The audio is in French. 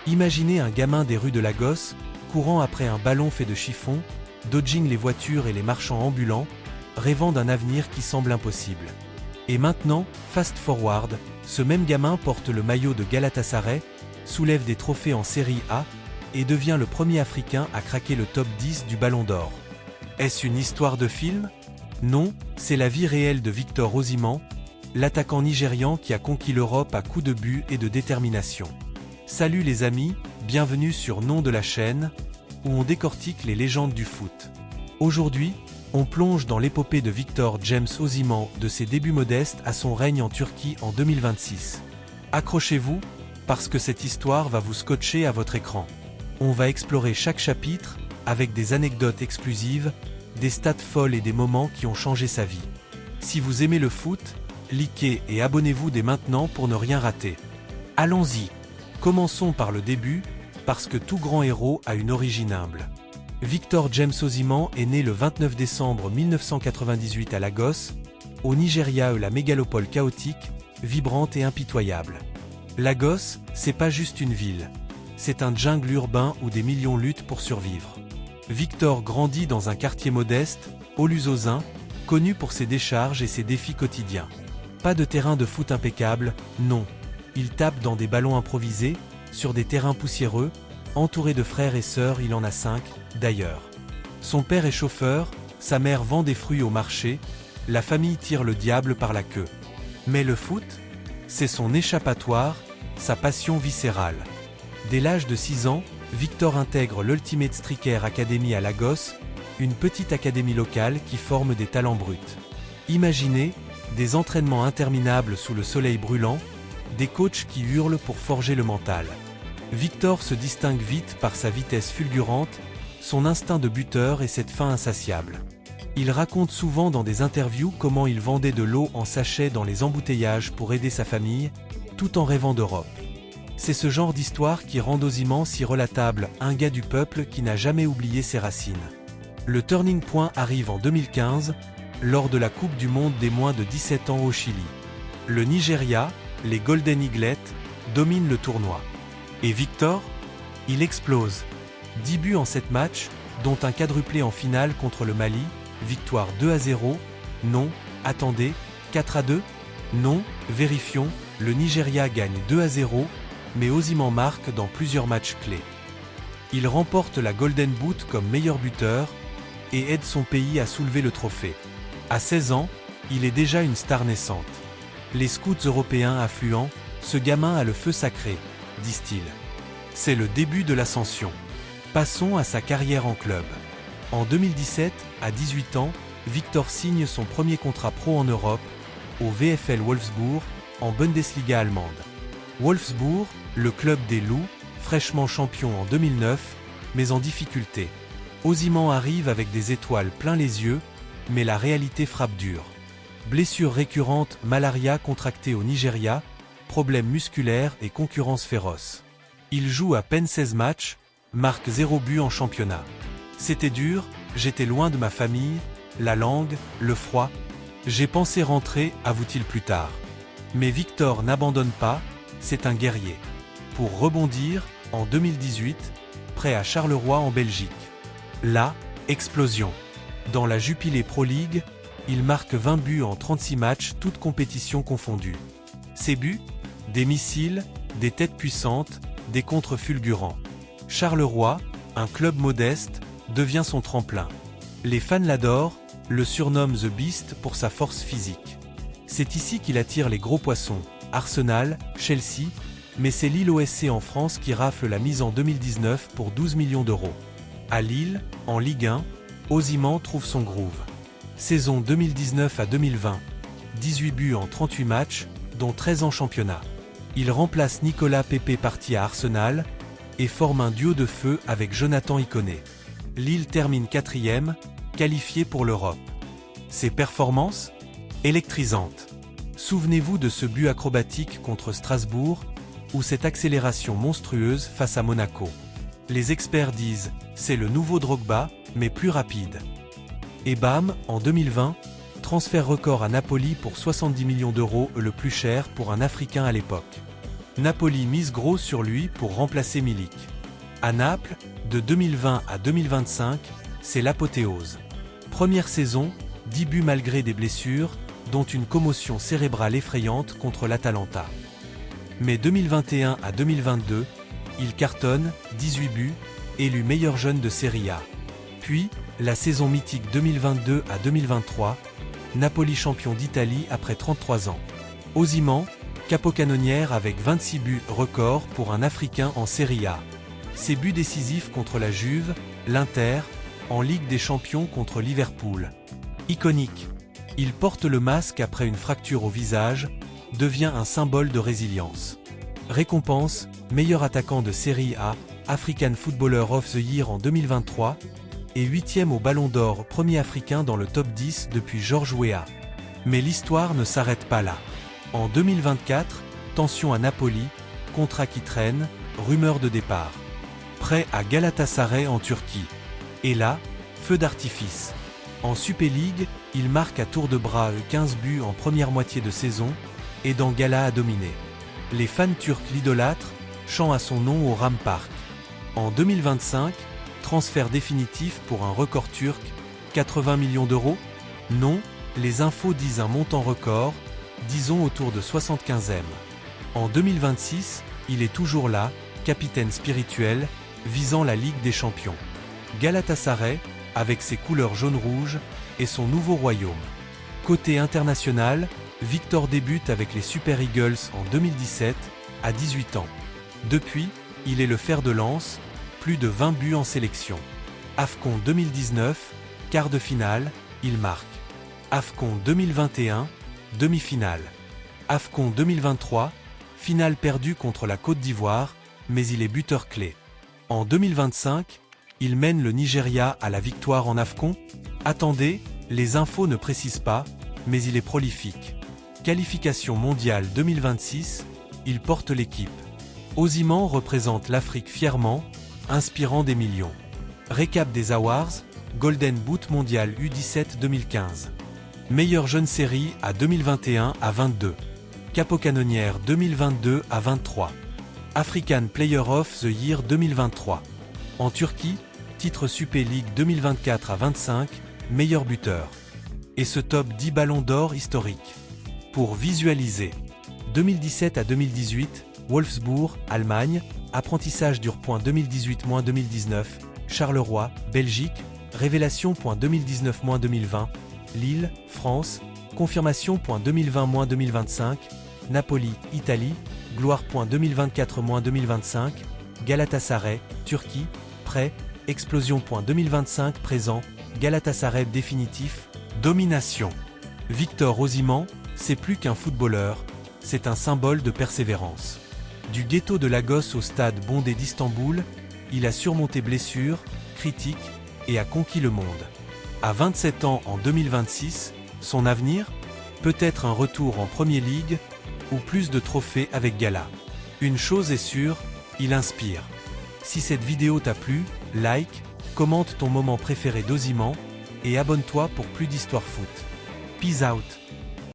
Imaginez un gamin des rues de Lagos, courant après un ballon fait de chiffon, dodging les voitures et les marchands ambulants, rêvant d'un avenir qui semble impossible. Et maintenant, fast forward, ce même gamin porte le maillot de Galatasaray, soulève des trophées en Série A, et devient le premier Africain à craquer le top 10 du Ballon d'Or. Est-ce une histoire de film? Non, c'est la vie réelle de Victor Osimhen, l'attaquant nigérian qui a conquis l'Europe à coups de but et de détermination. Salut les amis, bienvenue sur Nom de la chaîne, où on décortique les légendes du foot. Aujourd'hui, on plonge dans l'épopée de Victor James Osimhen, de ses débuts modestes à son règne en Turquie en 2026. Accrochez-vous, parce que cette histoire va vous scotcher à votre écran. On va explorer chaque chapitre, avec des anecdotes exclusives, des stats folles et des moments qui ont changé sa vie. Si vous aimez le foot, likez et abonnez-vous dès maintenant pour ne rien rater. Allons-y. Commençons par le début, parce que tout grand héros a une origine humble. Victor James Osimhen est né le 29 décembre 1998 à Lagos, au Nigeria, la mégalopole chaotique, vibrante et impitoyable. Lagos, c'est pas juste une ville. C'est un jungle urbain où des millions luttent pour survivre. Victor grandit dans un quartier modeste, Oluzosin, connu pour ses décharges et ses défis quotidiens. Pas de terrain de foot impeccable, non. Il tape dans des ballons improvisés, sur des terrains poussiéreux, entouré de frères et sœurs, il en a 5, d'ailleurs. Son père est chauffeur, sa mère vend des fruits au marché, la famille tire le diable par la queue. Mais le foot, c'est son échappatoire, sa passion viscérale. Dès l'âge de 6 ans, Victor intègre l'Ultimate Striker Academy à Lagos, une petite académie locale qui forme des talents bruts. Imaginez, des entraînements interminables sous le soleil brûlant, des coachs qui hurlent pour forger le mental. Victor se distingue vite par sa vitesse fulgurante, son instinct de buteur et cette faim insatiable. Il raconte souvent dans des interviews comment il vendait de l'eau en sachet dans les embouteillages pour aider sa famille, tout en rêvant d'Europe. C'est ce genre d'histoire qui rend Osimhen si relatable, un gars du peuple qui n'a jamais oublié ses racines. Le turning point arrive en 2015, lors de la Coupe du Monde des moins de 17 ans au Chili. Le Nigeria, les Golden Eaglets, dominent le tournoi. Et Victor? Il explose. 10 buts en 7 matchs, dont un quadruplé en finale contre le Mali, victoire 2-0, non, attendez, 4-2, non, vérifions, le Nigeria gagne 2-0, mais Osimhen marque dans plusieurs matchs clés. Il remporte la Golden Boot comme meilleur buteur et aide son pays à soulever le trophée. À 16 ans, il est déjà une star naissante. Les scouts européens affluents, ce gamin a le feu sacré, disent-ils. C'est le début de l'ascension. Passons à sa carrière en club. En 2017, à 18 ans, Victor signe son premier contrat pro en Europe, au VfL Wolfsburg, en Bundesliga allemande. Wolfsburg, le club des loups, fraîchement champion en 2009, mais en difficulté. Osimhen arrive avec des étoiles plein les yeux, mais la réalité frappe dur. Blessures récurrentes, malaria contractée au Nigeria, problèmes musculaires et concurrence féroce. Il joue à peine 16 matchs, marque 0 but en championnat. C'était dur, j'étais loin de ma famille, la langue, le froid. J'ai pensé rentrer, avoue-t-il plus tard. Mais Victor n'abandonne pas, c'est un guerrier. Pour rebondir, en 2018, prêt à Charleroi en Belgique. Là, explosion. Dans la Jupiler Pro League, il marque 20 buts en 36 matchs, toutes compétitions confondues. Ses buts? Des missiles, des têtes puissantes, des contres fulgurants. Charleroi, un club modeste, devient son tremplin. Les fans l'adorent, le surnomment The Beast pour sa force physique. C'est ici qu'il attire les gros poissons, Arsenal, Chelsea, mais c'est Lille OSC en France qui rafle la mise en 2019 pour 12 millions d'euros. À Lille, en Ligue 1, Osimhen trouve son groove. Saison 2019 à 2020, 18 buts en 38 matchs, dont 13 en championnat. Il remplace Nicolas Pepe parti à Arsenal et forme un duo de feu avec Jonathan Iconé. Lille termine 4e, qualifié pour l'Europe. Ses performances? Électrisantes. Souvenez-vous de ce but acrobatique contre Strasbourg, ou cette accélération monstrueuse face à Monaco. Les experts disent, c'est le nouveau Drogba, mais plus rapide. Et bam, en 2020, transfert record à Napoli pour 70 millions d'euros, le plus cher pour un Africain à l'époque. Napoli mise gros sur lui pour remplacer Milik. À Naples, de 2020 à 2025, c'est l'apothéose. Première saison, 10 buts malgré des blessures, dont une commotion cérébrale effrayante contre l'Atalanta. Mais 2021 à 2022, il cartonne, 18 buts, élu meilleur jeune de Serie A. Puis, la saison mythique 2022 à 2023, Napoli champion d'Italie après 33 ans. Osimhen, capocannonière avec 26 buts record pour un Africain en Serie A. Ses buts décisifs contre la Juve, l'Inter, en Ligue des Champions contre Liverpool. Iconique. Il porte le masque après une fracture au visage, devient un symbole de résilience. Récompense, meilleur attaquant de Serie A, African Footballer of the Year en 2023, et 8e au Ballon d'Or, premier africain dans le top 10 depuis George Weah. Mais l'histoire ne s'arrête pas là. En 2024, tension à Napoli, contrat qui traîne, rumeur de départ. Prêt à Galatasaray en Turquie. Et là, feu d'artifice. En Super League, il marque à tour de bras 15 buts en première moitié de saison, et dans Gala a dominé. Les fans turcs l'idolâtrent, chantent à son nom au Ram Park. En 2025, transfert définitif pour un record turc, 80 millions d'euros? Non, les infos disent un montant record, disons autour de 75M. En 2026, il est toujours là, capitaine spirituel, visant la Ligue des Champions. Galatasaray, avec ses couleurs jaune-rouge, et son nouveau royaume. Côté international, Victor débute avec les Super Eagles en 2017, à 18 ans. Depuis, il est le fer de lance, plus de 20 buts en sélection. AFCON 2019, quart de finale, il marque. AFCON 2021, demi-finale. AFCON 2023, finale perdue contre la Côte d'Ivoire, mais il est buteur clé. En 2025, il mène le Nigeria à la victoire en AFCON? Attendez, les infos ne précisent pas, mais il est prolifique. Qualification mondiale 2026, il porte l'équipe. Osimhen représente l'Afrique fièrement, inspirant des millions. Récap des Awards, Golden Boot mondial U17 2015. Meilleure jeune série à 2021 à 22. Capocannonière 2022 à 23. African Player of the Year 2023. En Turquie, titre Super League 2024 à 25, meilleur buteur. Et ce top 10 ballons d'or historique. Pour visualiser. 2017 à 2018, Wolfsburg, Allemagne, apprentissage dur. 2018-2019, Charleroi, Belgique, révélation. 2019-2020, Lille, France, confirmation. 2020-2025, Napoli, Italie, gloire. 2024-2025, Galatasaray, Turquie, prêt, explosion. 2025 présent, Galatasaray définitif, domination. Victor Osimhen, c'est plus qu'un footballeur, c'est un symbole de persévérance. Du ghetto de Lagos au stade bondé d'Istanbul, il a surmonté blessures, critiques, et a conquis le monde. À 27 ans en 2026, son avenir? Peut-être un retour en Premier League, ou plus de trophées avec Gala. Une chose est sûre, il inspire. Si cette vidéo t'a plu, like, commente ton moment préféré d'Osimhen, et abonne-toi pour plus d'histoires foot. Peace out.